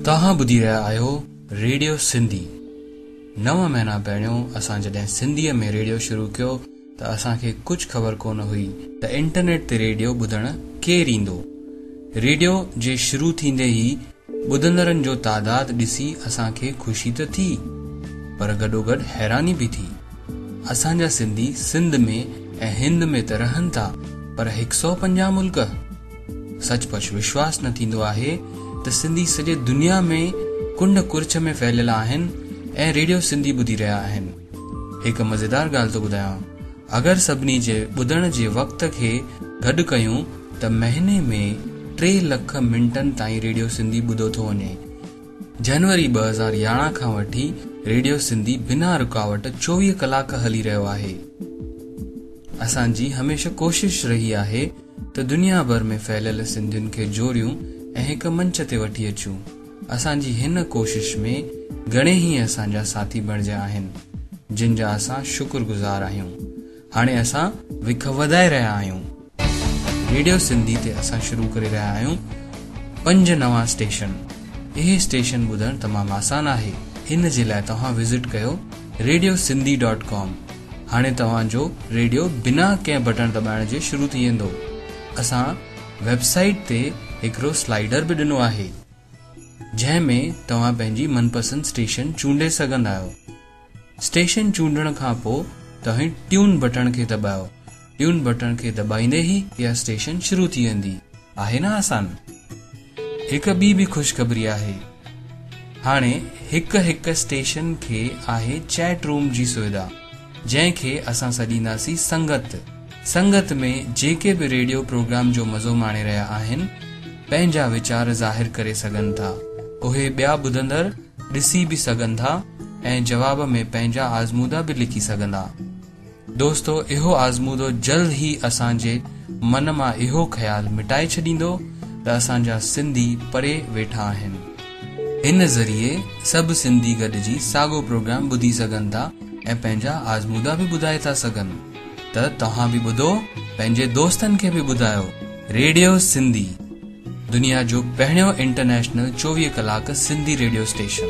तव्हां ॿुधी रहिया आहियो रेडियो सिंधी। 9 महीना पहिरियों असां जॾहिं सिंधीअ में रेडियो शुरू कयो त असांखे कुझु ख़बर कोन हुई त इंटरनेट ते रेडियो ॿुधण केरु ईंदो। रेडियो जे शुरू थींदे ई ॿुधंदड़नि जो तादाद ॾिसी असांखे ख़ुशी त थी, पर गॾोगॾु हैरानी बि थी। असांजा सिंधी सिंध में ऐं हिंद में त रहनि था, पर 150 मुल्क। सचपच विश्वास न थींदो आहे त सिंधी सॼे दुनिया में कुंड कुर्छ में फैलियल आहिनि ऐं रेडियो सिंधी ॿुधी रहिया आहिनि। हिकु मज़ेदार ॻाल्हि थो ॿुधायां, अगरि सभिनी जे ॿुधण जे वक़्त खे गॾु कयूं त महीने में 3 लख मिंटनि ताईं रेडियो सिंधी ॿुधो थो वञे। जनवरी 2011 खां वठी रेडियो सिंधी बिना रुकावट 24 कलाक हली रहियो आहे। असांजी हमेशा कोशिश रही आहे त दुनिया भर में फैलियल सिंधियुनि खे जोड़ियूं ऐं हिकु मंच ते वठी अचूं। असांजी हिन कोशिश में घणेई असांजा साथी बणिजिया आहिनि, जिन जा असां शुक्रगुज़ार आहियूं। हाणे असां विख वधाए रहिया आहियूं। रेडियो सिंधी ते असां शुरू करे रहिया आहियूं 5 नवां स्टेशन। इहे स्टेशन ॿुधणु तमामु आसान आहे। हिन जे लाइ तव्हां विज़िट कयो radiosindhi.com। हाणे तव्हांजो रेडियो बिना कंहिं बटन दॿाइण जे शुरू थी वेंदो। असां वेबसाइट ते हिकिड़ो स्लाइडर बि ॾिनो आहे, जंहिं में तव्हां पंहिंजी मनपसंद स्टेशन चूंडे सघंदा आहियो। स्टेशन चूंडण खां पोइ तव्हां ट्यून बटन खे दॿायो। ट्यून बटन खे दॿाईंदे ई इहा स्टेशन शुरू थी वेंदी। आहे न आसान। हिकु ॿी बि ख़ुशख़बरी आहे। हाणे हिकु स्टेशन खे आहे चैट रूम जी सुविधा, जंहिंखे असां सॾींदासीं संगत। संगत में जेके बि रेडियो प्रोग्राम जो मज़ो माणे रहिया आहिनि, पंहिंजा वीचार ज़ाहिर करे सघनि था। उहे ॿिया ॿुधंदड़ ॾिसी बि सघनि था ऐं जवाब में पंहिंजा आज़मूदा बि लिखी सघंदा। दोस्तो, इहो आज़मूदो जल्द ई असांजे मन मां इहो ख़्यालु मिटाए छॾींदो त असांजा सिंधी परे वेठा आहिनि। हिन ज़रिए सभु सिंधी गॾिजी साॻियो प्रोग्राम ॿुधी सघनि था ऐं पंहिंजा आज़मूदा बि ॿुधाए था सघनि। त तव्हां बि ॿुधो, पंहिंजे दोस्तनि खे बि ॿुधायो। रेडियो सिंधी, दुनिया जो पहिरियों इंटरनेशनल 24 कलाक सिंधी रेडियो स्टेशन।